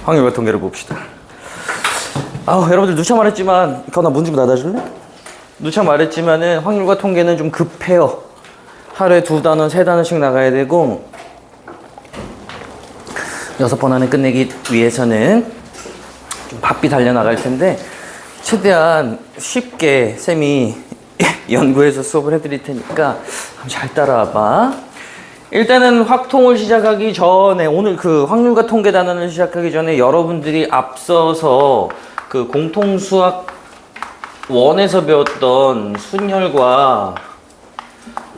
확률과 통계를 봅시다. 여러분들 누차 말했지만, 나 문 좀 닫아줄래? 누차 말했지만은 확률과 통계는 좀 급해요. 하루에 2단원, 3단원씩 나가야 되고 6번 안에 끝내기 위해서는 좀 바삐 달려나갈 텐데 최대한 쉽게 쌤이 연구해서 수업을 해드릴 테니까 한번 잘 따라와봐. 일단은 확통을 시작하기 전에 오늘 그 확률과 통계 단원을 시작하기 전에 여러분들이 앞서서 그 공통수학 1에서 배웠던 순열과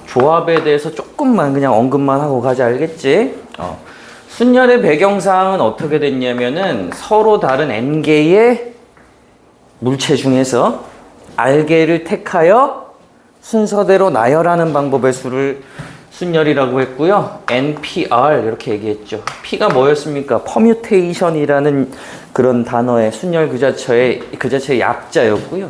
조합에 대해서 조금만 그냥 언급만 하고 가자. 알겠지? 순열의 배경사항은 어떻게 됐냐면은 서로 다른 n개의 물체 중에서 r개를 택하여 순서대로 나열하는 방법의 수를 순열이라고 했고요. NPR 이렇게 얘기했죠. P가 뭐였습니까? 퍼뮤테이션이라는 그런 단어의 순열 그 자체의 약자였고요.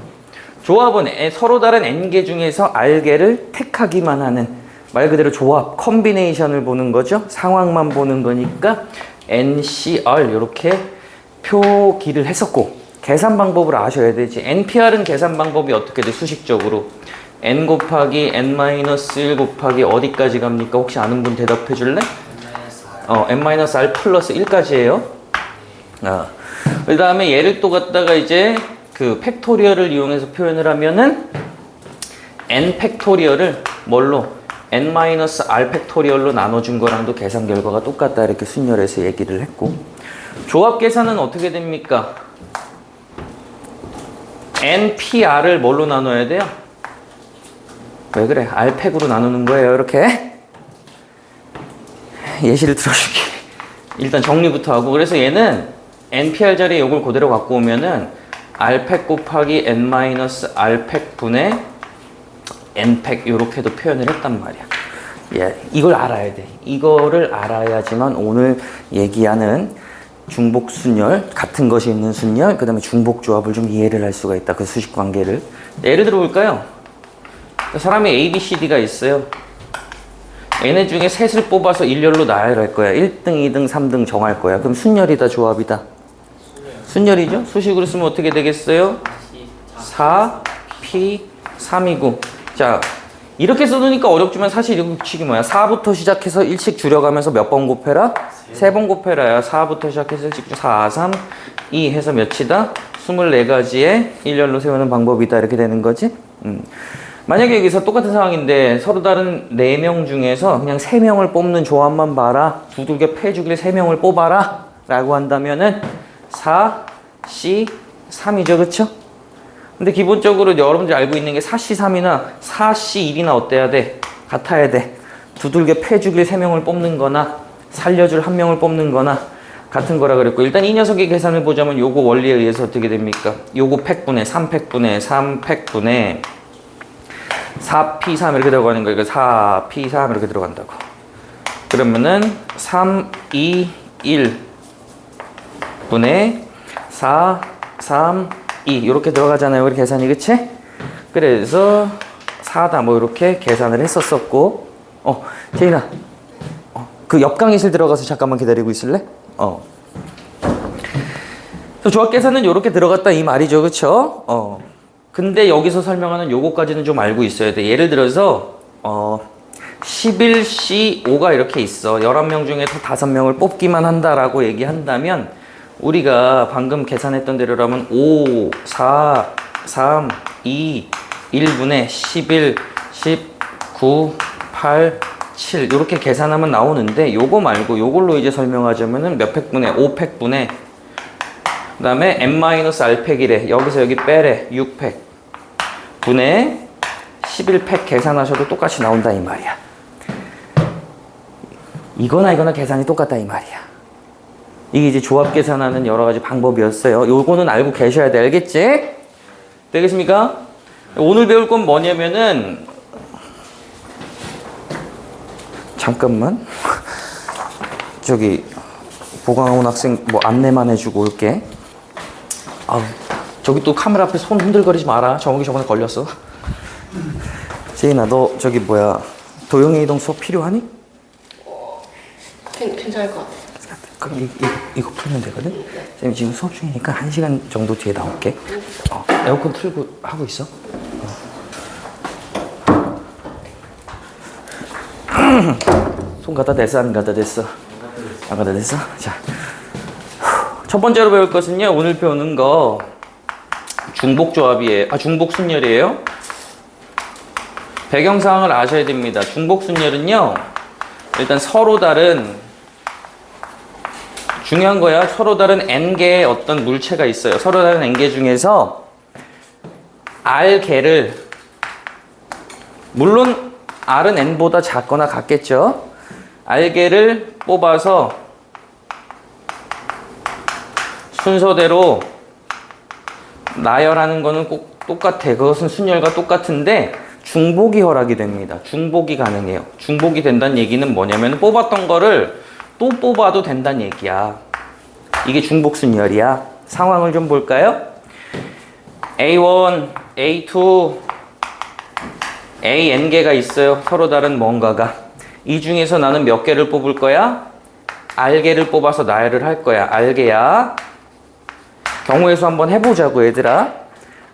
조합은 서로 다른 n개 중에서 r개를 택하기만 하는 말 그대로 조합, 컨비네이션을 보는 거죠. 상황만 보는 거니까 NCR 이렇게 표기를 했었고 계산 방법을 아셔야 되지. NPR은 계산 방법이 어떻게 돼? 수식적으로 n 곱하기 n-1 곱하기 어디까지 갑니까? 혹시 아는 분 대답해 줄래? n-r 플러스 1까지예요. 그 다음에 얘를 또 갖다가 이제 그 팩토리얼을 이용해서 표현을 하면은 n 팩토리얼을 뭘로? n-r 팩토리얼로 나눠준 거랑도 계산 결과가 똑같다. 이렇게 순열해서 얘기를 했고 조합 계산은 어떻게 됩니까? NPR을 뭘로 나눠야 돼요? 왜 그래? R팩으로 나누는 거예요. 이렇게 예시를 들어줄게. 일단 정리부터 하고 그래서 얘는 NPR 자리에 이걸 그대로 갖고 오면은 R팩 곱하기 n-R팩 분의 N팩 이렇게도 표현을 했단 말이야. 이걸 알아야 돼. 이거를 알아야지만 오늘 얘기하는 중복순열, 같은 것이 있는 순열, 그 다음에 중복조합을 좀 이해를 할 수가 있다. 그 수식 관계를. 예를 들어 볼까요? 사람이 A, B, C, D가 있어요. 얘네 중에 셋을 뽑아서 일렬로 나열할 거야. 1등, 2등, 3등 정할 거야. 그럼 순열이다, 조합이다? 순열이죠? 수식으로 쓰면 어떻게 되겠어요? 4, P, 3이고. 자, 이렇게 써놓으니까 어렵지만 사실 이 규칙이 뭐야? 4부터 시작해서 1씩 줄여가면서 몇 번 곱해라? 3번 곱해라야. 4부터 시작해서 1씩 4, 3, 2 해서 몇이다? 24가지의 일렬로 세우는 방법이다. 이렇게 되는 거지? 만약에 여기서 똑같은 상황인데 서로 다른 4명 중에서 그냥 3명을 뽑는 조합만 봐라. 두들겨 패주길 3명을 뽑아라. 라고 한다면은 4, C, 3이죠. 그쵸? 근데 기본적으로 여러분들이 알고 있는 게 4C3이나 4C1이나 어때야 돼? 같아야 돼. 두들겨 패주길 3명을 뽑는 거나 살려줄 1명을 뽑는 거나 같은 거라 그랬고 일단 이 녀석의 계산을 보자면 요거 원리에 의해서 어떻게 됩니까? 요거 팩분의 3팩분의 3팩분의 4P3 이렇게 들어가는 거예요. 4P3 이렇게 들어간다고. 그러면은 3, 2, 1 분의 4, 3, 2 이렇게 들어가잖아요. 우리 계산이. 그치? 그래서 4다 뭐 이렇게 계산을 했었었고 제인아 그 옆 강의실 들어가서 잠깐만 기다리고 있을래? 조합 계산은 이렇게 들어갔다 이 말이죠. 그쵸? 근데 여기서 설명하는 요거까지는 좀 알고 있어야 돼. 예를 들어서 11C5가 이렇게 있어. 11명 중에서 5명을 뽑기만 한다라고 얘기한다면 우리가 방금 계산했던 대로라면 5, 4, 3, 2, 1분의 11, 19, 8, 7 이렇게 계산하면 나오는데 요거 말고 요걸로 이제 설명하자면은 몇 팩분의 5팩분의 그 다음에 n-r팩이래. 여기서 여기 빼래. 6팩 분의 11팩 계산하셔도 똑같이 나온다 이 말이야. 이거나 계산이 똑같다 이 말이야. 이게 이제 조합 계산하는 여러 가지 방법이었어요. 요거는 알고 계셔야 돼. 알겠지? 되겠습니까? 오늘 배울 건 뭐냐면은 잠깐만 저기 보강원 학생 뭐 안내만 해주고 올게. 저기 또 카메라 앞에 손 흔들거리지 마라. 정욱이 저번에 걸렸어. 제인아 너 저기 뭐야 도형의 이동 수업 필요하니? 괜찮을 것 같아. 그럼 이거 풀면 되거든? 쌤 지금 수업 중이니까 1시간 정도 뒤에 나올게. 에어컨 틀고 하고 있어. 손 갖다 댔어? 안 갖다 댔어? 안 갖다 댔어? 자, 첫 번째로 배울 것은요, 오늘 배우는 거 중복조합이에요. 중복순열이에요. 배경사항을 아셔야 됩니다. 중복순열은요, 일단 서로 다른, 중요한 거야. 서로 다른 n개의 어떤 물체가 있어요. 서로 다른 n개 중에서 r개를, 물론 r은 n보다 작거나 같겠죠. r개를 뽑아서 순서대로 나열하는 거는 꼭 똑같아. 그것은 순열과 똑같은데 중복이 허락이 됩니다. 중복이 가능해요. 중복이 된다는 얘기는 뭐냐면 뽑았던 거를 또 뽑아도 된다는 얘기야. 이게 중복순열이야. 상황을 좀 볼까요? A1, A2, AN개가 있어요. 서로 다른 뭔가가. 이 중에서 나는 몇 개를 뽑을 거야? R개를 뽑아서 나열을 할 거야. R개야. 경우의 수 한번 해보자고 얘들아.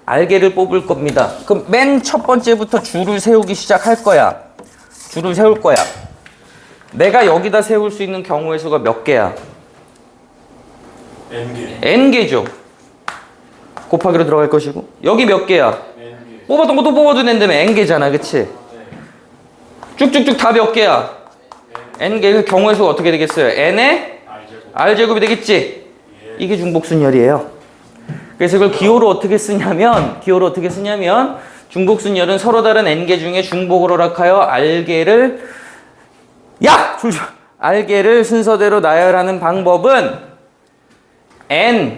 R개를 뽑을 겁니다. 그럼 맨 첫 번째부터 줄을 세우기 시작할 거야. 줄을 세울 거야. 내가 여기다 세울 수 있는 경우의 수가 몇 개야? n개. n개죠. 곱하기로 들어갈 것이고. 여기 몇 개야? n개. 뽑았던 거 또 뽑아도 된다며 n개잖아. 그치? 쭉쭉쭉 다 몇 개야? n개. 그 경우의 수가 어떻게 되겠어요? n의 r제곱이 되겠지? 이게 중복순열이에요. 그래서 이걸 기호로 어떻게 쓰냐면 중복순열은 서로 다른 n개 중에 중복을 허락하여 r개를 r개를 순서대로 나열하는 방법은 n,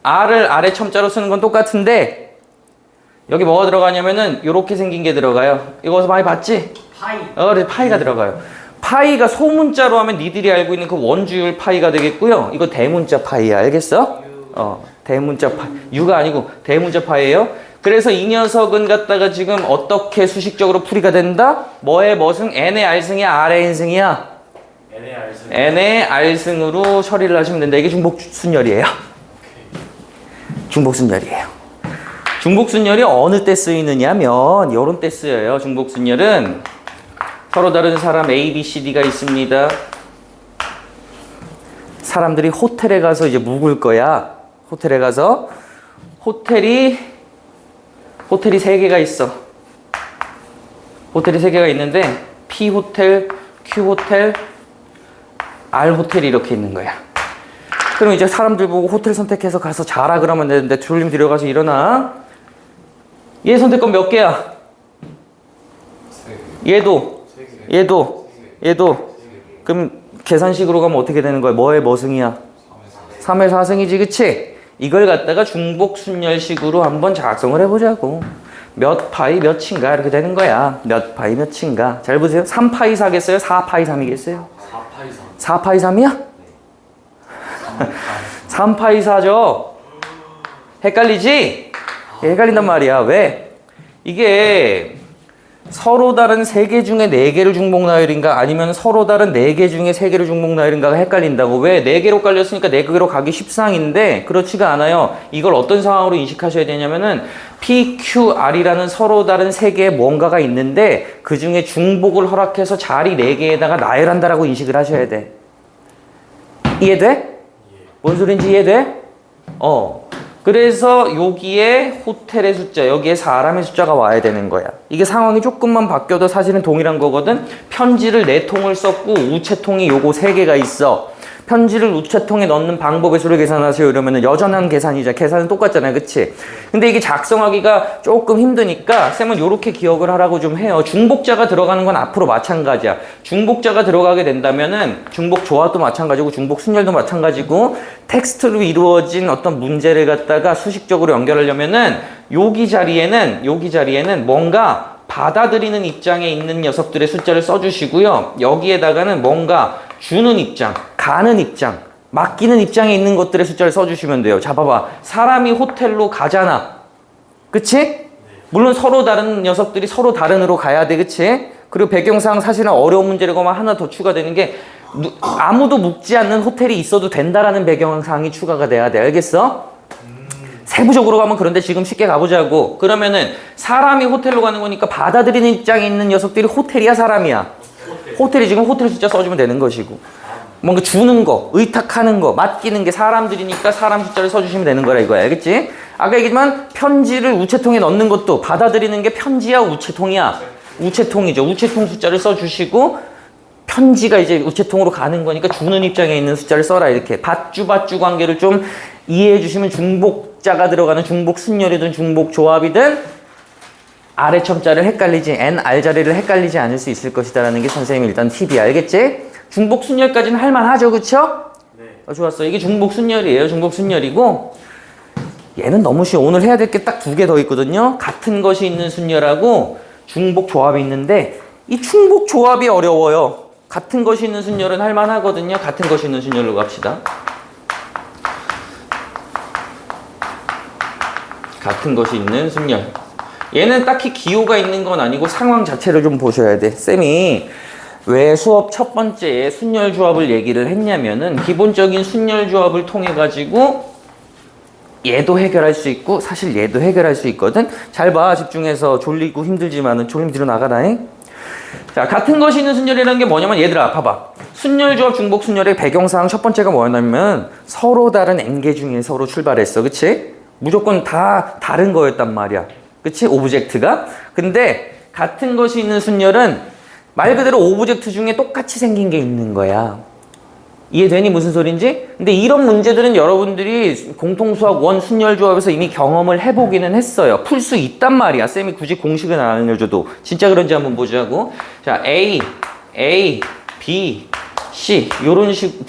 r을 아래 첨자로 쓰는 건 똑같은데 여기 뭐가 들어가냐면은 이렇게 생긴 게 들어가요. 이거 많이 봤지? 파이. 그래서 파이가 들어가요. 파이가 소문자로 하면 니들이 알고 있는 그 원주율 파이가 되겠고요. 이거 대문자 파이야. 알겠어? 대문자 파이. U가 아니고 대문자 파이예요. 그래서 이 녀석은 갖다가 지금 어떻게 수식적으로 풀이가 된다? 뭐의 뭐승? n의 r승이야? r의 n승이야? n의 r승. n의 r승으로 처리를 하시면 된다. 이게 중복순열이에요. 중복순열이에요. 중복순열이 어느 때 쓰이느냐면 요런 때 쓰여요. 중복순열은 서로 다른 사람 A, B, C, D가 있습니다. 사람들이 호텔에 가서 이제 묵을 거야. 호텔에 가서 호텔이 3개가 있어. 호텔이 3개가 있는데 P 호텔, Q 호텔, R 호텔이 이렇게 있는 거야. 그럼 이제 사람들 보고 호텔 선택해서 가서 자라 그러면 되는데 졸림 들어가서 일어나. 얘 선택권 몇 개야? 얘도. 그럼 계산식으로 가면 어떻게 되는 거야? 뭐의 뭐승이야? 3의 4승이지, 그치? 이걸 갖다가 중복순열식으로 한번 작성을 해보자고. 몇 파이 몇인가 이렇게 되는 거야. 몇 파이 몇인가. 잘 보세요. 3파이 4겠어요? 4파이 3이겠어요? 4파이 3이야? 3파이 4죠? 헷갈리지? 헷갈린단 말이야. 왜? 이게 서로 다른 3개 중에 4개를 중복나열인가 아니면 서로 다른 4개 중에 3개를 중복나열인가가 헷갈린다고. 왜? 4개로 깔렸으니까 4개로 가기 십상인데 그렇지가 않아요. 이걸 어떤 상황으로 인식하셔야 되냐면은 P, Q, R이라는 서로 다른 3개의 뭔가가 있는데 그 중에 중복을 허락해서 자리 4개에다가 나열한다라고 인식을 하셔야 돼. 이해돼? 뭔 소린지 이해돼? 그래서 여기에 호텔의 숫자, 여기에 사람의 숫자가 와야 되는 거야. 이게 상황이 조금만 바뀌어도 사실은 동일한 거거든. 편지를 4통을 썼고 우체통이 요거 3개가 있어. 편지를 우체통에 넣는 방법의 수를 계산하세요 이러면은 여전한 계산이죠. 계산은 똑같잖아요. 그치? 근데 이게 작성하기가 조금 힘드니까 쌤은 요렇게 기억을 하라고 좀 해요. 중복자가 들어가는 건 앞으로 마찬가지야. 중복자가 들어가게 된다면은 중복 조합도 마찬가지고 중복 순열도 마찬가지고 텍스트로 이루어진 어떤 문제를 갖다가 수식적으로 연결하려면은 여기 자리에는 뭔가 받아들이는 입장에 있는 녀석들의 숫자를 써주시고요. 여기에다가는 뭔가 주는 입장, 가는 입장, 맡기는 입장에 있는 것들의 숫자를 써주시면 돼요. 자, 봐봐. 사람이 호텔로 가잖아. 그치? 물론 서로 다른 녀석들이 서로 다른으로 가야 돼. 그치? 그리고 배경상 사실은 어려운 문제라고만 하나 더 추가되는 게 아무도 묵지 않는 호텔이 있어도 된다라는 배경사항이 추가가 돼야 돼. 알겠어? 세부적으로 가면 그런데 지금 쉽게 가보자고. 그러면은 사람이 호텔로 가는 거니까 받아들이는 입장에 있는 녀석들이 호텔이야, 사람이야? 호텔이 지금 호텔 숫자 써주면 되는 것이고. 뭔가 주는 거, 의탁하는 거, 맡기는 게 사람들이니까 사람 숫자를 써주시면 되는 거라 이거야. 알겠지? 아까 얘기했지만 편지를 우체통에 넣는 것도 받아들이는 게 편지야, 우체통이야? 우체통이죠. 우체통 숫자를 써주시고 편지가 이제 우체통으로 가는 거니까 주는 입장에 있는 숫자를 써라. 이렇게 밧주 관계를 좀 이해해 주시면 중복자가 들어가는 중복 순열이든 중복 조합이든 아래 첨자를 헷갈리지 NR 자리를 헷갈리지 않을 수 있을 것이다라는 게 선생님이 일단 팁이야. 알겠지? 중복 순열까지는 할만하죠, 그쵸? 네. 좋았어. 이게 중복 순열이에요. 중복 순열이고 얘는 너무 쉬워. 오늘 해야 될 게 딱 2개 더 있거든요. 같은 것이 있는 순열하고 중복 조합이 있는데 이 중복 조합이 어려워요. 같은 것이 있는 순열은 할만하거든요. 같은 것이 있는 순열로 갑시다. 같은 것이 있는 순열. 얘는 딱히 기호가 있는 건 아니고 상황 자체를 좀 보셔야 돼. 쌤이 왜 수업 첫 번째에 순열 조합을 얘기를 했냐면은 기본적인 순열 조합을 통해 가지고 얘도 해결할 수 있고 사실 얘도 해결할 수 있거든. 잘 봐. 집중해서. 졸리고 힘들지만은 졸림 뒤로 나가라잉. 자, 같은 것이 있는 순열이라는 게 뭐냐면 얘들아 봐봐. 순열 조합 중복 순열의 배경사항 첫 번째가 뭐였냐면 서로 다른 N개 중에 서로 출발했어. 그치? 무조건 다 다른 거였단 말이야. 그치? 오브젝트가. 근데 같은 것이 있는 순열은 말 그대로 오브젝트 중에 똑같이 생긴 게 있는 거야. 이해되니 무슨 소린지? 근데 이런 문제들은 여러분들이 공통수학 원 순열 조합에서 이미 경험을 해보기는 했어요. 풀 수 있단 말이야. 쌤이 굳이 공식은 안 알려줘도. 진짜 그런지 한번 보자고. 자, A, B, C 요런 식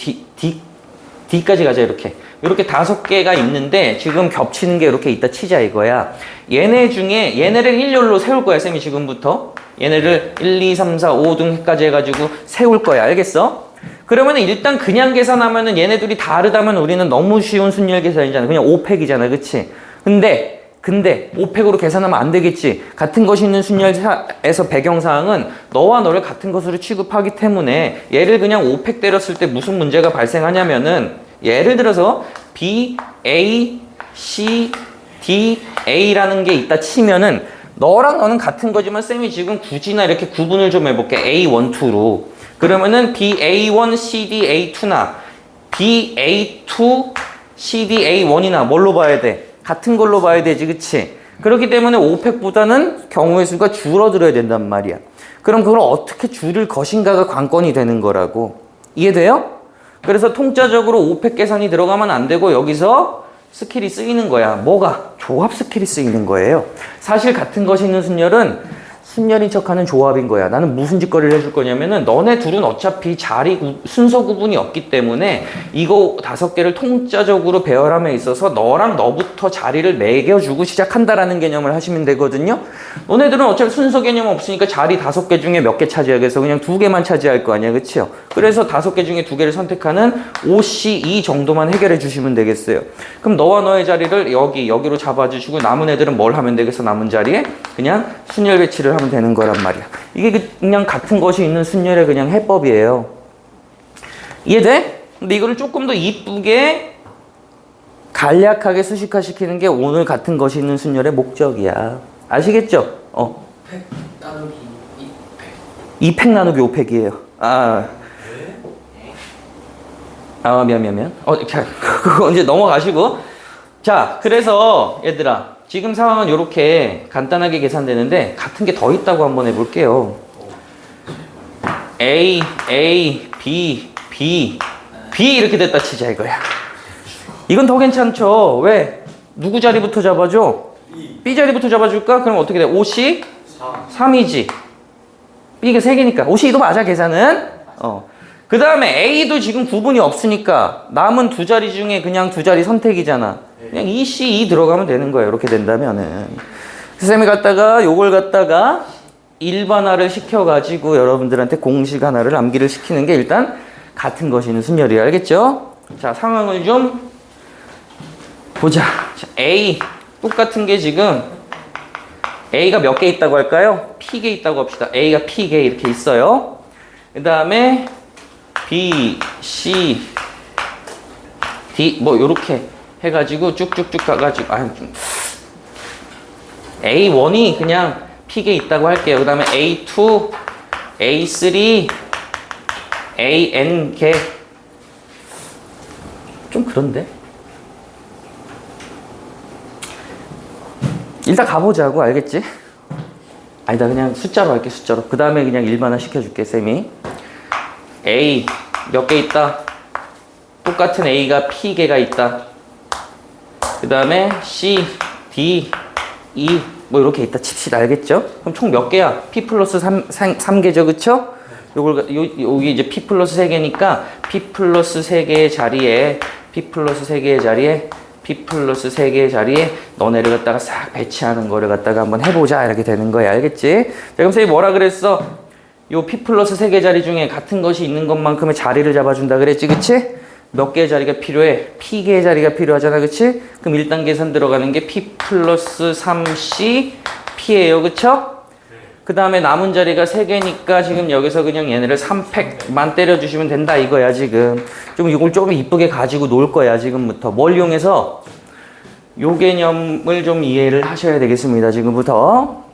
D까지 가자. 이렇게 5개가 있는데 지금 겹치는 게 이렇게 있다 치자 이거야. 얘네 중에 얘네를 일렬로 세울 거야. 쌤이 지금부터 얘네를 1, 2, 3, 4, 5 등까지 해가지고 세울 거야. 알겠어? 그러면 일단 그냥 계산하면은 얘네들이 다르다면 우리는 너무 쉬운 순열 계산이잖아. 그냥 5팩이잖아. 그치? 근데 5팩으로 계산하면 안 되겠지. 같은 것이 있는 순열에서 배경사항은 너와 너를 같은 것으로 취급하기 때문에 얘를 그냥 5팩 때렸을 때 무슨 문제가 발생하냐면은 예를 들어서 B, A, C, D, A라는 게 있다 치면은 너랑 너는 같은 거지만 쌤이 지금 굳이나 이렇게 구분을 좀 해볼게. A1, 2로. 그러면은 BA1, CD, A2나 BA2, CD, A1이나 뭘로 봐야 돼? 같은 걸로 봐야 되지, 그치? 그렇기 때문에 5팩보다는 경우의 수가 줄어들어야 된단 말이야. 그럼 그걸 어떻게 줄일 것인가가 관건이 되는 거라고. 이해돼요? 그래서 통짜적으로 5팩 계산이 들어가면 안 되고 여기서 스킬이 쓰이는 거야. 뭐가? 조합 스킬이 쓰이는 거예요. 사실 같은 것이 있는 순열은 순열인 척하는 조합인 거야. 나는 무슨 짓거리를 해줄 거냐면은 너네 둘은 어차피 순서 구분이 없기 때문에 이거 5개를 통짜적으로 배열함에 있어서 너랑 너부터 자리를 매겨주고 시작한다라는 개념을 하시면 되거든요. 너네들은 어차피 순서 개념 없으니까 자리 5개 중에 몇 개 차지하겠어. 그냥 2개만 차지할 거 아니야. 그치요? 그래서 5개 중에 2개를 선택하는 OC2 정도만 해결해 주시면 되겠어요. 그럼 너와 너의 자리를 여기로 잡아주시고 남은 애들은 뭘 하면 되겠어? 남은 자리에 그냥 순열 배치를 하면 되는 거란 말이야. 이게 그냥 같은 것이 있는 순열의 그냥 해법이에요. 이해돼? 근데 이거를 조금 더 이쁘게 간략하게 수식화시키는 게 오늘 같은 것이 있는 순열의 목적이야. 아시겠죠? 5팩 나누기 2팩. 2팩 나누기 5팩이에요. 미안. 자, 그거 이제 넘어가시고. 자, 그래서 얘들아. 지금 상황은 이렇게 간단하게 계산되는데 같은 게 더 있다고 한번 해볼게요. A, B 이렇게 됐다 치자 이거야. 이건 더 괜찮죠? 왜? 누구 자리부터 잡아줘? B 자리부터 잡아줄까? 그럼 어떻게 돼? 5C? 3이지. B가 3개니까 5C도 맞아 계산은. 그 다음에 A도 지금 구분이 없으니까 남은 2자리 중에 그냥 2자리 선택이잖아. 그냥 2C2 들어가면 되는 거예요. 이렇게 된다면은. 쌤이 요걸 갖다가 일반화를 시켜가지고 여러분들한테 공식 하나를 암기를 시키는 게 일단 같은 것이는 순열이야. 알겠죠? 자, 상황을 좀 보자. 자, A. 똑같은 게 지금 A가 몇 개 있다고 할까요? P개 있다고 합시다. A가 P개 이렇게 있어요. 그 다음에 B, C, D 뭐 요렇게 해가지고 쭉쭉쭉 가가지고 A1이 그냥 픽에 있다고 할게요. 그 다음에 A2, A3, AN 개 좀 그런데? 일단 가보자고. 알겠지? 아니다, 그냥 숫자로 할게. 숫자로. 그 다음에 그냥 일반화 시켜줄게. 쌤이 A 몇 개 있다? 똑같은 A가 P개가 있다. 그 다음에 C, D, E 뭐 이렇게 있다 칩시다. 알겠죠? 그럼 총 몇 개야? P 플러스 3개죠. 그쵸? 여기 이제 P 플러스 3개니까 P 플러스 3개의 자리에 P 플러스 3개의 자리에 P 플러스 3개의 자리에 너네를 갖다가 싹 배치하는 거를 갖다가 한번 해보자. 이렇게 되는 거야. 알겠지? 자, 그럼 선생님이 뭐라 그랬어? 요 P 플러스 3개 자리 중에 같은 것이 있는 것만큼의 자리를 잡아준다 그랬지? 그치? 몇 개의 자리가 필요해? P개의 자리가 필요하잖아. 그치? 그럼 1단 계산 들어가는 게 P 플러스 3C P예요. 그쵸? 그 다음에 남은 자리가 3개니까 지금 여기서 그냥 얘네를 3팩만 때려주시면 된다 이거야. 지금 좀 이걸 조금 이쁘게 가지고 놀 거야. 지금부터 뭘 이용해서 요 개념을 좀 이해를 하셔야 되겠습니다. 지금부터.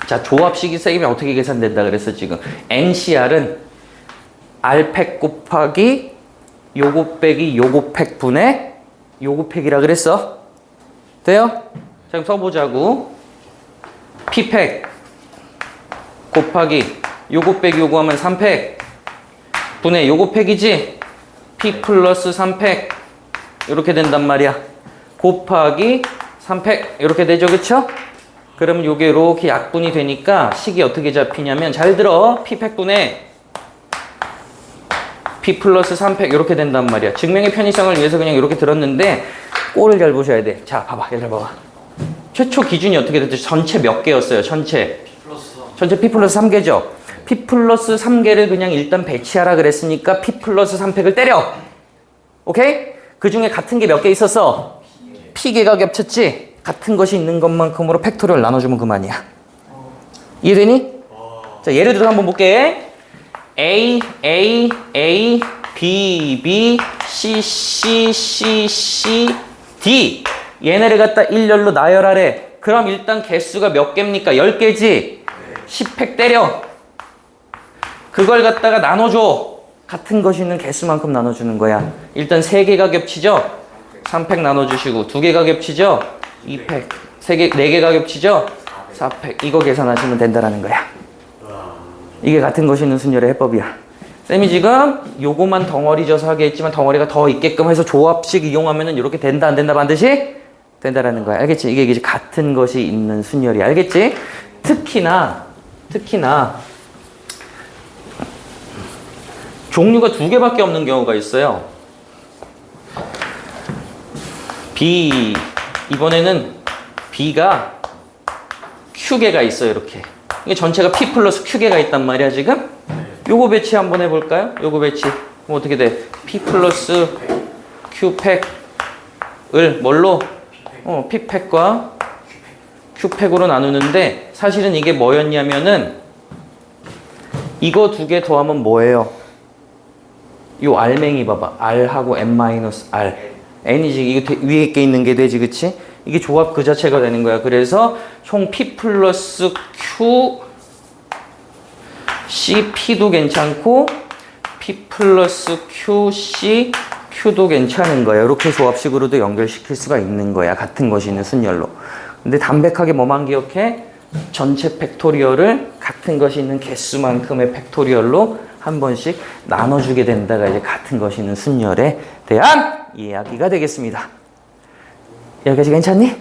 자, 조합식이 쌤이 어떻게 계산된다 그랬어. 지금 NCR은 R팩 곱하기 요거 빼기 요거 팩 분의 요거 팩이라 그랬어. 돼요? 자, 그럼 써보자고. P팩 곱하기 요거 빼기 요거 하면 3팩 분의 요거 팩이지? P 플러스 3팩 이렇게 된단 말이야. 곱하기 3팩 이렇게 되죠. 그쵸? 그러면 요게 이렇게 약분이 되니까 식이 어떻게 잡히냐면 잘 들어. P팩 분의 P 플러스 3팩 이렇게 된단 말이야. 증명의 편의성을 위해서 그냥 이렇게 들었는데 꼴을 잘 보셔야 돼. 자, 봐봐. 얘들 봐봐. 최초 기준이 어떻게 됐죠? 전체 몇 개였어요? 전체 P 플러스 3개죠? P 플러스 3개를 그냥 일단 배치하라 그랬으니까 P 플러스 3팩을 때려. 오케이? 그 중에 같은 게 몇 개 있었어? P개가 겹쳤지? 같은 것이 있는 것만큼으로 팩토리얼 나눠주면 그만이야. 이해되니? 자, 예를 들어서 한번 볼게. A, A, A, B, B, C, C, C, C, D. 얘네를 갖다 일렬로 나열하래. 그럼 일단 개수가 몇 개입니까? 10개지? 10팩 때려. 그걸 갖다가 나눠줘. 같은 것이 있는 개수만큼 나눠주는 거야. 일단 3개가 겹치죠? 3팩 나눠주시고 2개가 겹치죠? 2팩 3개, 4개가 겹치죠? 4팩 이거 계산하시면 된다라는 거야. 이게 같은 것이 있는 순열의 해법이야. 쌤이 지금 요거만 덩어리 져서 하게 했지만 덩어리가 더 있게끔 해서 조합식 이용하면은 이렇게 된다 안 된다 반드시? 된다라는 거야. 알겠지? 이게 이제 같은 것이 있는 순열이. 알겠지? 특히나 종류가 2개밖에 없는 경우가 있어요. B 이번에는 B가 Q개가 있어요. 이렇게 이게 전체가 P 플러스 Q개가 있단 말이야. 지금 요거 배치 한번 해볼까요? 요거 배치 그럼 어떻게 돼? P 플러스 Q팩을 뭘로? P팩과 Q팩으로 나누는데 사실은 이게 뭐였냐면은 이거 2개 더하면 뭐예요? 요 R맹이 봐봐. R하고 N-R. N이지. 이거 위에 게 있는 게 되지. 그치? 이게 조합 그 자체가 되는 거야. 그래서 총 P 플러스 Q C, P도 괜찮고 P 플러스 Q, C, Q도 괜찮은 거야. 이렇게 조합식으로도 연결시킬 수가 있는 거야. 같은 것이 있는 순열로. 근데 담백하게 뭐만 기억해? 전체 팩토리얼을 같은 것이 있는 개수만큼의 팩토리얼로 한 번씩 나눠주게 된다가 이제 같은 것이 있는 순열에 대한 이야기가 되겠습니다. 여기까지 괜찮니?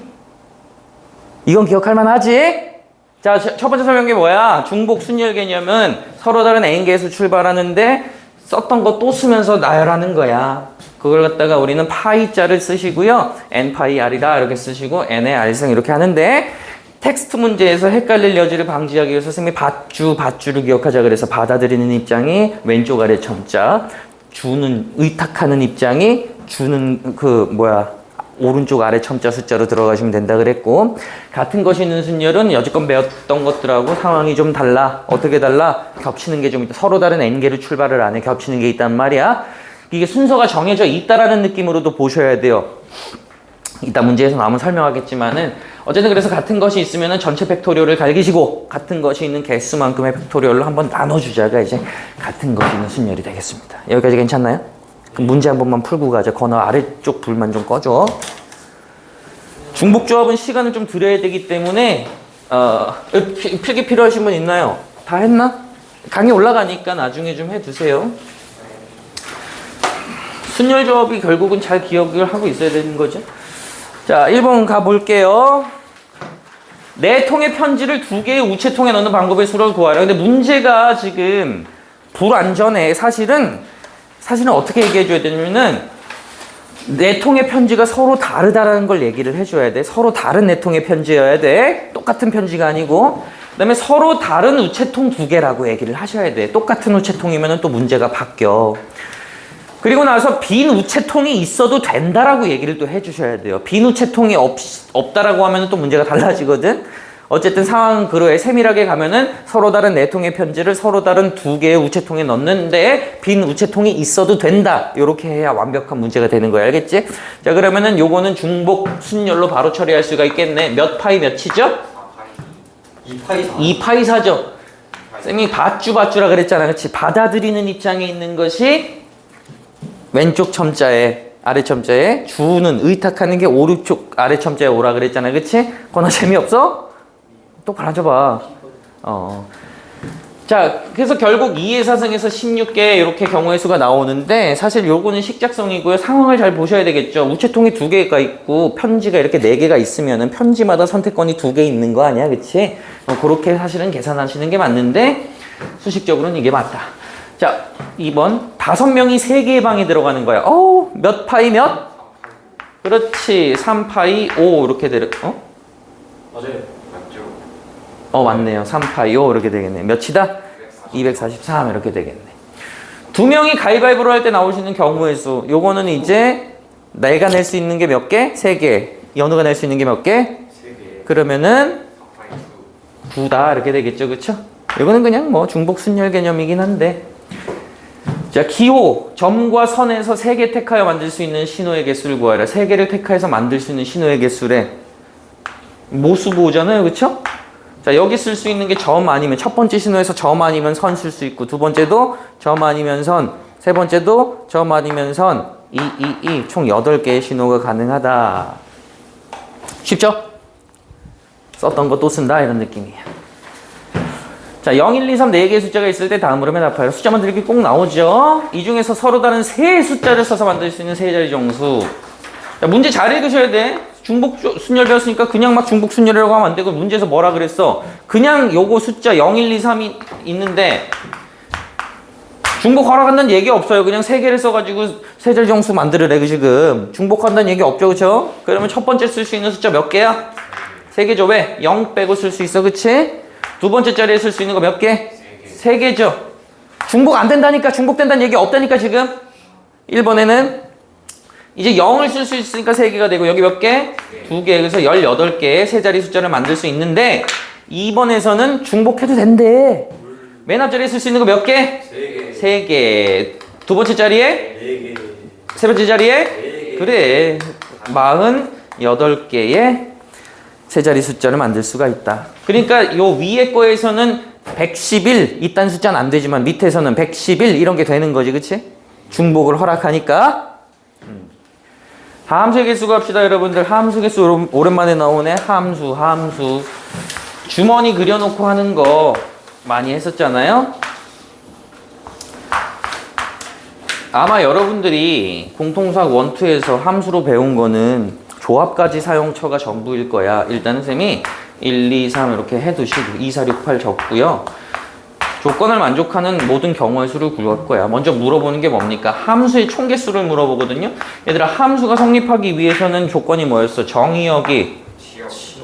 이건 기억할 만하지? 자, 첫 번째 설명이 뭐야? 중복 순열 개념은 서로 다른 N개에서 출발하는데 썼던 거 또 쓰면서 나열하는 거야. 그걸 갖다가 우리는 파이자를 쓰시고요. N파이 R이다 이렇게 쓰시고 N의 R승 이렇게 하는데 텍스트 문제에서 헷갈릴 여지를 방지하기 위해서 선생님이 밧줄을 기억하자 그래서 받아들이는 입장이 왼쪽 아래 첨자, 주는 의탁하는 입장이 주는 오른쪽 아래 첨자 숫자로 들어가시면 된다 그랬고, 같은 것이 있는 순열은 여지껏 배웠던 것들하고 상황이 좀 달라. 어떻게 달라? 겹치는 게 좀 있다. 서로 다른 n개로 출발을 안 해. 겹치는 게 있단 말이야. 이게 순서가 정해져 있다라는 느낌으로도 보셔야 돼요. 이따 문제에서 나오면 설명하겠지만은, 어쨌든 그래서 같은 것이 있으면은 전체 팩토리얼을 갈기시고, 같은 것이 있는 개수만큼의 팩토리얼로 한번 나눠주자가 이제 같은 것이 있는 순열이 되겠습니다. 여기까지 괜찮나요? 그럼 문제 한 번만 풀고 가자. 건너 아래쪽 불만 좀 꺼줘. 중복조합은 시간을 좀 들여야 되기 때문에 필기 필요하신 분 있나요? 다 했나? 강의 올라가니까 나중에 좀 해두세요. 순열조합이 결국은 잘 기억을 하고 있어야 되는 거죠. 자, 1번 가볼게요. 네 통의 편지를 2개의 우체통에 넣는 방법의 수를 구하라. 근데 문제가 지금 불완전해. 사실은 어떻게 얘기해 줘야 되냐면은, 네 통의 편지가 서로 다르다라는 걸 얘기를 해줘야 돼. 서로 다른 네 통의 편지여야 돼. 똑같은 편지가 아니고. 그 다음에 서로 다른 우체통 2개라고 얘기를 하셔야 돼. 똑같은 우체통이면 또 문제가 바뀌어. 그리고 나서 빈 우체통이 있어도 된다라고 얘기를 또 해주셔야 돼요. 빈 우체통이 없다라고 하면 또 문제가 달라지거든. 어쨌든 상황은 그로에 세밀하게 가면은 서로 다른 네 통의 편지를 서로 다른 2개의 우체통에 넣는데 빈 우체통이 있어도 된다. 이렇게 해야 완벽한 문제가 되는 거야. 알겠지? 자, 그러면은 요거는 중복 순열로 바로 처리할 수가 있겠네. 몇 파이 몇이죠? 2파이 4죠. 쌤이 밧주라 그랬잖아. 그렇지? 받아들이는 입장에 있는 것이 왼쪽 첨자에 아래 첨자에, 주는 의탁하는 게 오른쪽 아래 첨자에 오라 그랬잖아. 그치? 거나 재미없어? 똑바로 앉아봐. 자, 그래서 결국 2의 사승에서 16개 이렇게 경우의 수가 나오는데, 사실 요거는 식작성이고요. 상황을 잘 보셔야 되겠죠. 우체통이 2개가 있고 편지가 이렇게 4개가 있으면은 편지마다 선택권이 2개 있는 거 아니야. 그치? 그렇게 사실은 계산하시는 게 맞는데, 수식적으로는 이게 맞다. 자, 2번. 5명이 3개의 방에 들어가는 거야. 몇 파이 몇? 그렇지. 3파이 5 이렇게 맞아요. 맞죠. 맞네요. 3파이 5 이렇게 되겠네. 몇이다? 243 이렇게 되겠네. 2명이 가위바위보를 할 때 나올 수 있는 경우의 수. 요거는 이제 내가 낼 수 있는 게 몇 개? 3개. 연우가 낼 수 있는 게 몇 개? 3개. 그러면은 9다 이렇게 되겠죠. 그쵸? 이거는 그냥 뭐 중복 순열 개념이긴 한데, 자, 기호, 점과 선에서 3개 택하여 만들 수 있는 신호의 개수를 구하라. 3개를 택하여서 만들 수 있는 신호의 개수래. 모수보잖아요. 그쵸? 자, 여기 쓸 수 있는 게 점 아니면, 첫 번째 신호에서 점 아니면 선 쓸 수 있고, 두 번째도 점 아니면 선, 세 번째도 점 아니면 선, 총 8개의 신호가 가능하다. 쉽죠? 썼던 거 또 쓴다 이런 느낌이에요. 자, 0, 1, 2, 3 4개의 숫자가 있을 때 다음 흐름에 나타나요. 숫자만 들기 꼭 나오죠. 이 중에서 서로 다른 세 숫자를 써서 만들 수 있는 세 자리 정수. 자, 문제 잘 읽으셔야 돼. 중복 순열 배웠으니까 그냥 막 중복 순열이라고 하면 안 되고, 문제에서 뭐라 그랬어? 그냥 요거 숫자 0, 1, 2, 3이 있는데 중복 허락한다는 얘기 없어요. 그냥 세 개를 써가지고 세 자리 정수 만들으래. 그 지금 중복한다는 얘기 없죠. 그쵸? 그러면 첫 번째 쓸 수 있는 숫자 몇 개야? 3개죠. 왜? 0 빼고 쓸 수 있어. 그치? 두 번째 자리에 쓸 수 있는 거 몇 개? 3개죠. 중복 안 된다니까, 중복된다는 얘기 없다니까 지금. 1번에는 이제 0을 쓸 수 있으니까 3개가 되고, 여기 몇 개? 2개. 그래서 18개의 세 자리 숫자를 만들 수 있는데, 2번에서는 중복해도 된대. 맨 앞자리에 쓸 수 있는 거 몇 개? 3개. 두 번째 자리에? 4개. 세 번째 자리에? 그래. 48개의 세 자리 숫자를 만들 수가 있다. 그러니까 요 위에 거에서는 111 이딴 숫자는 안 되지만 밑에서는 111 이런 게 되는 거지. 그치? 중복을 허락하니까. 함수의 개수 갑시다. 여러분들 함수 개수 오랜만에 나오네. 함수 주머니 그려놓고 하는 거 많이 했었잖아요. 아마 여러분들이 공통수학 1, 2에서 함수로 배운 거는 조합까지 사용처가 전부일 거야. 일단은 쌤이 1, 2, 3 이렇게 해두시고 2, 4, 6, 8 적고요. 조건을 만족하는 모든 경우의 수를 구할 거야. 먼저 물어보는 게 뭡니까? 함수의 총개수를 물어보거든요. 얘들아, 함수가 성립하기 위해서는 조건이 뭐였어? 정의역이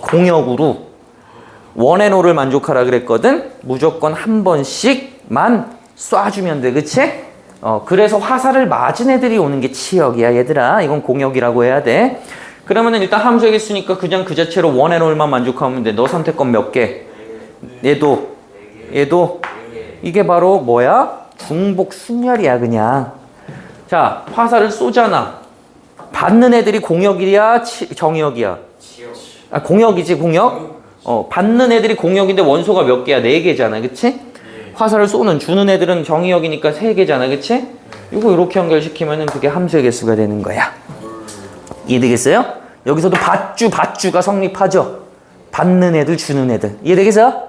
공역으로 원앤오를 만족하라 그랬거든. 무조건 한 번씩만 쏴주면 돼. 그치? 그래서 화살을 맞은 애들이 오는 게 치역이야. 얘들아, 이건 공역이라고 해야 돼. 그러면은 일단 함수의 개수니까 그냥 그 자체로 원앤올만 만족하면 돼. 너 선택권 몇 개? 얘도 이게 바로 뭐야? 중복 순열이야 그냥. 자, 화살을 쏘잖아. 받는 애들이 공역이야 정역이야? 아, 공역이지 공역? 받는 애들이 공역인데 원소가 몇 개야? 4개잖아 그치? 화살을 쏘는 주는 애들은 정역이니까 3개잖아 그치? 이거 이렇게 연결시키면은 그게 함수의 개수가 되는 거야. 이해되겠어요? 여기서도 받주가 성립하죠. 받는 애들 주는 애들. 이해되겠어요?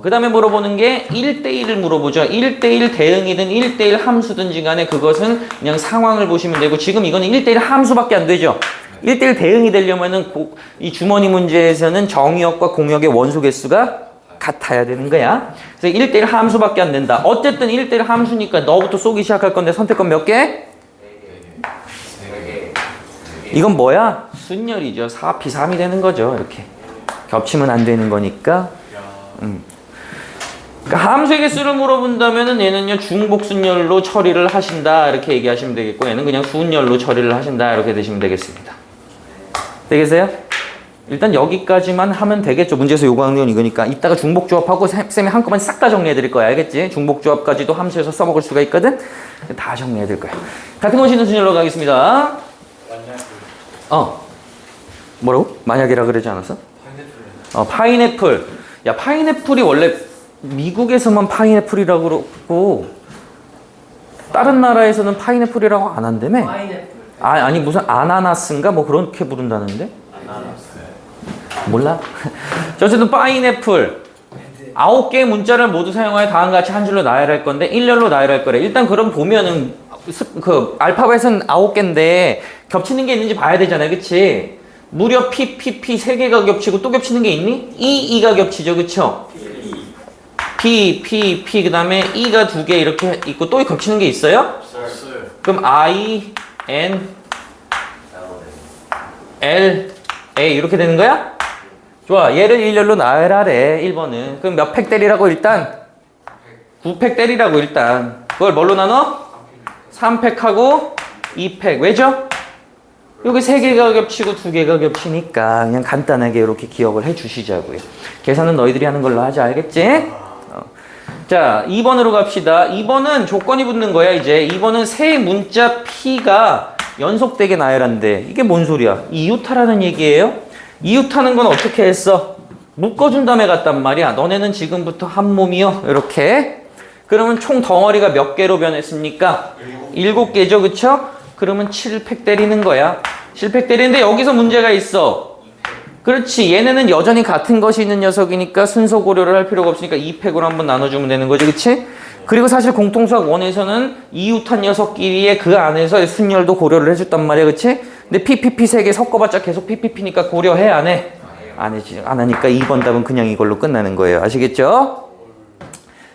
그 다음에 물어보는 게 1대1을 물어보죠. 1대1 대응이든 1대1 함수든지 간에 그것은 그냥 상황을 보시면 되고, 지금 이거는 1대1 함수밖에 안 되죠. 1대1 대응이 되려면은 이 주머니 문제에서는 정의역과 공역의 원소 개수가 같아야 되는 거야. 그래서 1대1 함수밖에 안 된다. 어쨌든 1대1 함수니까 너부터 쏘기 시작할 건데 선택권 몇 개? 이건 뭐야? 순열이죠. 4p 3이 되는 거죠. 이렇게 겹치면 안 되는 거니까. 그러니까 함수의 개수를 물어본다면은 얘는요 중복순열로 처리를 하신다 이렇게 얘기하시면 되겠고, 얘는 그냥 순열로 처리를 하신다 이렇게 되시면 되겠습니다. 되겠어요? 일단 여기까지만 하면 되겠죠. 문제에서 요구하는 건 이거니까. 이따가 중복조합하고 쌤이 한꺼번에 싹 다 정리해 드릴 거야. 알겠지? 중복조합까지도 함수에서 써먹을 수가 있거든. 다 정리해 드릴 거야. 같은 건 쉬는 순열로 가겠습니다. 뭐라고? 만약이라 그러지 않았어? 파인애플. 야, 파인애플이 원래 미국에서만 파인애플이라고 그러고 다른 나라에서는 파인애플이라고 안 한다며? 파인애플. 아니 무슨 아나나스인가 뭐 그렇게 부른다는데? 몰라? 어쨌든 파인애플 9개의 문자를 모두 사용하여 다음과 같이 한 줄로 나열할 건데 일렬로 나열할 거래. 일단 그럼 보면은 그 알파벳은 9개인데 겹치는 게 있는지 봐야 되잖아요. 그치? 무려 P 3개가 겹치고 또 겹치는 게 있니? E가 겹치죠. 그쵸? P 그 다음에 E가 2개 이렇게 있고 또 겹치는 게 있어요? 없어요. 그럼 I, N, L, A 이렇게 되는 거야? 좋아. 얘를 일렬로 나열하래. 1번은. 그럼 몇 팩 때리라고 일단? 9팩 때리라고 일단. 그걸 뭘로 나눠? 3팩하고 2팩. 왜죠? 여기 3개가 겹치고 2개가 겹치니까 그냥 간단하게 이렇게 기억을 해 주시자고요. 계산은 너희들이 하는 걸로 하자. 알겠지? 자, 2번으로 갑시다. 2번은 조건이 붙는 거야, 이제. 2번은 세 문자 P가 연속되게 나열한대. 이게 뭔 소리야? 이웃하라는 얘기예요? 이웃하는 건 어떻게 했어? 묶어준 다음에 갔단 말이야. 너네는 지금부터 한 몸이요. 이렇게. 그러면 총 덩어리가 몇 개로 변했습니까? 7개죠, 그쵸? 그러면 7팩 때리는 거야. 7팩 때리는데 여기서 문제가 있어. 그렇지. 얘네는 여전히 같은 것이 있는 녀석이니까 순서 고려를 할 필요가 없으니까 2팩으로 한번 나눠주면 되는 거지. 그치? 그리고 사실 공통수학 1에서는 이웃한 녀석끼리의 그 안에서 순열도 고려를 해줬단 말이야. 그치? 근데 PPP 3개 섞어봤자 계속 PPP니까 고려해? 안 해? 안 해지. 안 하니까 2번 답은 그냥 이걸로 끝나는 거예요. 아시겠죠?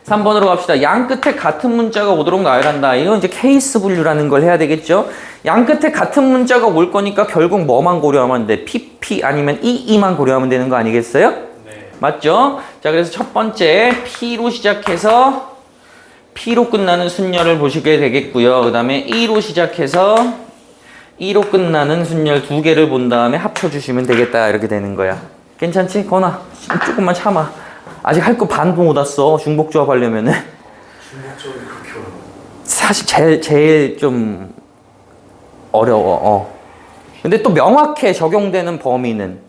3번으로 갑시다. 양 끝에 같은 문자가 오도록 나열한다. 이건 이제 케이스 분류라는 걸 해야 되겠죠? 양 끝에 같은 문자가 올 거니까 결국 뭐만 고려하면 돼? PP 아니면 EE만 고려하면 되는 거 아니겠어요? 네. 맞죠? 자, 그래서 첫 번째 P로 시작해서 P로 끝나는 순열을 보시게 되겠고요. 그 다음에 E로 시작해서 E로 끝나는 순열 2개를 본 다음에 합쳐주시면 되겠다. 이렇게 되는 거야. 괜찮지? 건아, 조금만 참아. 아직 할 거 반도 못 왔어. 중복조합 하려면은. 중복적이 그렇게 어려워. 사실 제일 좀 어려워. 근데 또 명확해. 적용되는 범위는.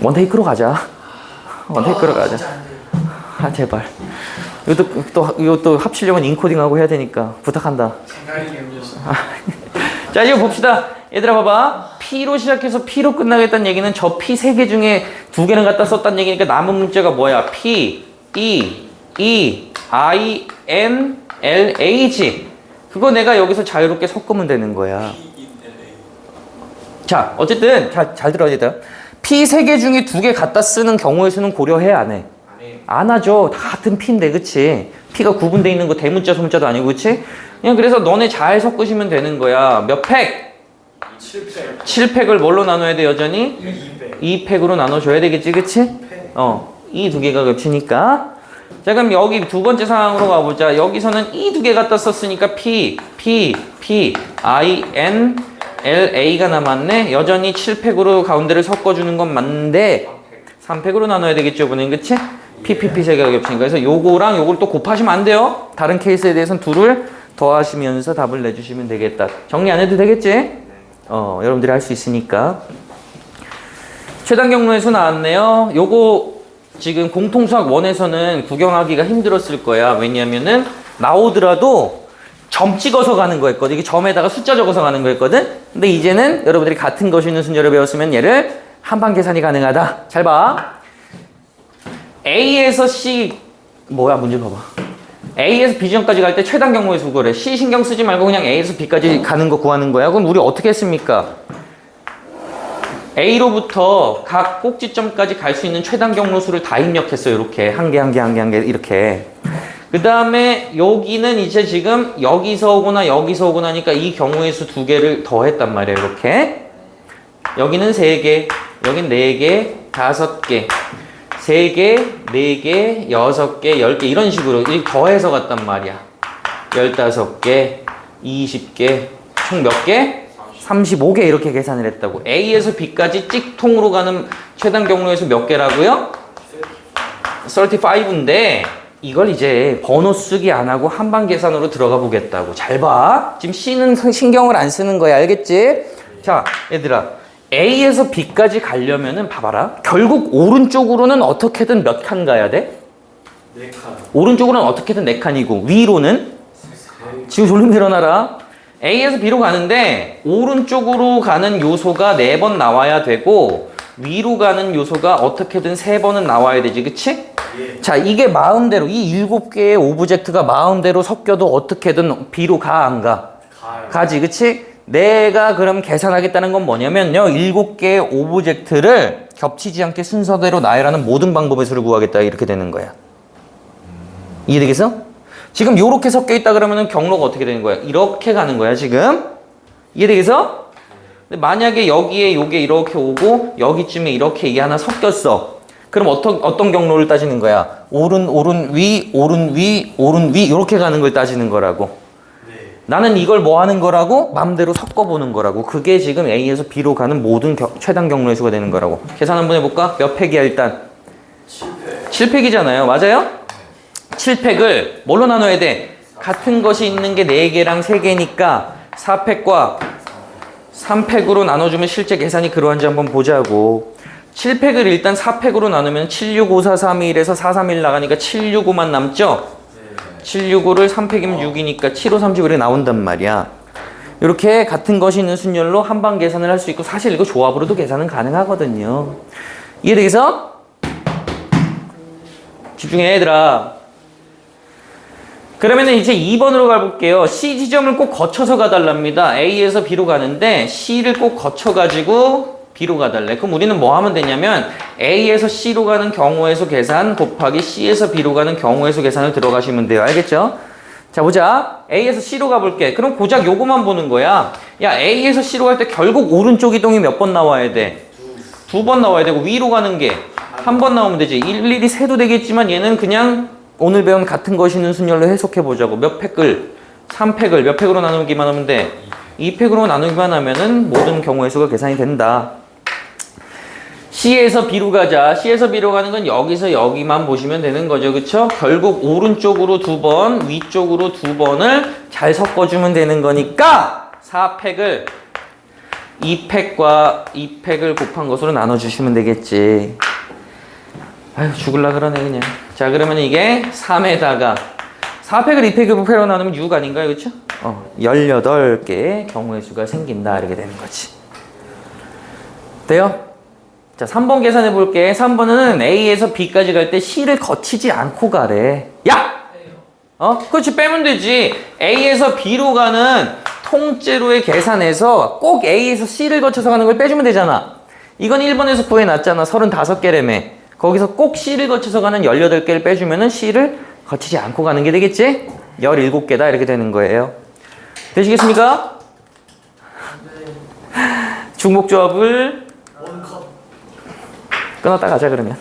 원테이크로 가자. 원테이크로 가자. 아, 제발. 이것도 합치려면 인코딩하고 해야 되니까 부탁한다. 생각이 힘들었어. 자, 이제 봅시다. 얘들아 봐봐. P로 시작해서 P로 끝나겠다는 얘기는 저 P 3개 중에 2개는 갖다 썼다는 얘기니까 남은 문자가 뭐야? P, E, I, N, L, A지. 그거 내가 여기서 자유롭게 섞으면 되는 거야. 자, 어쨌든 잘 들어야 되다. P 3개 중에 2개 갖다 쓰는 경우의 수는 고려해? 안 해? 안 하죠. 다 같은 P인데, 그치? P가 구분되어 있는 거 대문자, 소문자도 아니고, 그치? 그냥 그래서 너네 잘 섞으시면 되는 거야. 몇 팩? 7팩. 7팩을 뭘로 나눠야 돼, 여전히? 2팩. 2팩으로 나눠줘야 되겠지, 그치? 이 2개가 겹치니까. 자, 그럼 여기 두 번째 상황으로 가보자. 여기서는 이 2개 갖다 썼으니까 P, I, N, LA가 남았네. 여전히 7팩으로 가운데를 섞어주는 건 맞는데 3팩으로 나눠야 되겠죠, 이번엔. 그치? PPP 세 개가 겹치니까. 그래서 요거랑 요걸 또 곱하시면 안 돼요. 다른 케이스에 대해서는 둘을 더하시면서 답을 내주시면 되겠다. 정리 안 해도 되겠지? 여러분들이 할 수 있으니까. 최단 경로의 수 나왔네요. 요거 지금 공통수학 1에서는 구경하기가 힘들었을 거야. 왜냐면은 나오더라도 점 찍어서 가는 거였거든. 이게 점에다가 숫자 적어서 가는 거였거든. 근데 이제는 여러분들이 같은 것이 있는 순서를 배웠으면 얘를 한방 계산이 가능하다. 잘 봐. A에서 C 뭐야 문제 봐봐. A에서 B 지점까지 갈 때 최단 경로의 수 그래. C 신경 쓰지 말고 그냥 A에서 B까지 가는 거 구하는 거야. 그럼 우리 어떻게 했습니까? A로부터 각 꼭지점까지 갈 수 있는 최단 경로 수를 다 입력했어요. 이렇게 한 개 한 개 한 개 한 개 이렇게. 그 다음에 여기는 이제 지금 여기서 오거나 여기서 오거나 하니까 이 경우의 수 2개를 더했단 말이에요. 이렇게. 여기는 3개, 여긴 4개, 5개, 3개, 4개, 6개, 10개 이런 식으로 더해서 갔단 말이야. 15개, 20개, 총 몇 개? 35개 이렇게 계산을 했다고. A에서 B까지 찍통으로 가는 최단 경로의 수 몇 개라고요? 35인데 이걸 이제 번호 쓰기 안 하고 한방 계산으로 들어가 보겠다고. 잘 봐. 지금 C는 신경을 안 쓰는 거야. 알겠지? 자, 얘들아. A에서 B까지 가려면은 봐봐라. 결국 오른쪽으로는 어떻게든 몇 칸 가야 돼? 4칸. 오른쪽으로는 어떻게든 4칸이고 위로는? 지금 졸리면 일어나라. A에서 B로 가는데 오른쪽으로 가는 요소가 4번 나와야 되고 위로 가는 요소가 어떻게든 3번은 나와야 되지. 그치? 예. 자, 이게 마음대로 이 7개의 오브젝트가 마음대로 섞여도 어떻게든 B로 가 안 가? 가요. 가지. 그치? 내가 그럼 계산하겠다는 건 뭐냐면요. 7개의 오브젝트를 겹치지 않게 순서대로 나열하는 모든 방법의 수를 구하겠다. 이렇게 되는 거야. 이해되겠어? 지금 요렇게 섞여 있다 그러면은 경로가 어떻게 되는 거야? 이렇게 가는 거야, 지금. 이해되겠어? 근데 만약에 여기에 요게 이렇게 오고 여기쯤에 이렇게 이게 하나 섞였어. 그럼 어떤 경로를 따지는 거야? 오른, 위, 오른, 위, 오른, 위 이렇게 가는 걸 따지는 거라고. 네. 나는 이걸 뭐 하는 거라고? 맘대로 섞어보는 거라고. 그게 지금 A에서 B로 가는 모든 최단 경로의 수가 되는 거라고. 계산 한번 해볼까? 몇 팩이야 일단? 7팩. 7팩이잖아요. 맞아요? 7팩을 뭘로 나눠야 돼? 같은 것이 있는 게 4개랑 3개니까 4팩과 3팩으로 나눠주면 실제 계산이 그러한지 한번 보자고. 7팩을 일단 4팩으로 나누면 7654321에서 431 나가니까 765만 남죠? 765를 3팩이면 6이니까 7530 이렇게 나온단 말이야. 이렇게 같은 것이 있는 순열로 한방 계산을 할 수 있고 사실 이거 조합으로도 계산은 가능하거든요. 이해되겠어? 집중해 얘들아. 그러면은 이제 2번으로 가볼게요. C 지점을 꼭 거쳐서 가달랍니다. A에서 B로 가는데 C를 꼭 거쳐가지고 B로 가달래. 그럼 우리는 뭐 하면 되냐면 A에서 C로 가는 경우의 수 계산 곱하기 C에서 B로 가는 경우의 수 계산을 들어가시면 돼요. 알겠죠? 자 보자. A에서 C로 가볼게. 그럼 고작 요거만 보는 거야. 야 A에서 C로 갈 때 결국 오른쪽 이동이 몇 번 나와야 돼? 2번 나와야 되고 위로 가는 게 한 번 나오면 되지. 일일이 세도 되겠지만 얘는 그냥 오늘 배운 같은 것이 있는 순열로 해석해 보자고. 몇 팩을? 3팩을 몇 팩으로 나누기만 하면 돼? 2팩으로 나누기만 하면은 모든 경우의 수가 계산이 된다. C에서 B로 가자. C에서 B로 가는 건 여기서 여기만 보시면 되는 거죠. 그쵸? 결국 오른쪽으로 2번, 위쪽으로 2번을 잘 섞어주면 되는 거니까 4팩을 2팩과 2팩을 곱한 것으로 나눠주시면 되겠지. 아유 죽을라 그러네 그냥. 자 그러면 이게 3에다가 4팩을 2팩을 2팩으로 나누면 6 아닌가요? 그쵸? 18개의 경우의 수가 생긴다 이렇게 되는 거지. 돼요? 자 3번 계산해 볼게. 3번은 A에서 B까지 갈 때 C를 거치지 않고 가래. 야! 그렇지 빼면 되지. A에서 B로 가는 통째로의 계산에서 꼭 A에서 C를 거쳐서 가는 걸 빼주면 되잖아. 이건 1번에서 구해놨잖아. 35개라며. 거기서 꼭 C를 거쳐서 가는 18개를 빼주면은 C를 거치지 않고 가는 게 되겠지? 17개다 이렇게 되는 거예요. 되시겠습니까? 중복조합을 원컵. 끊었다 가자 그러면.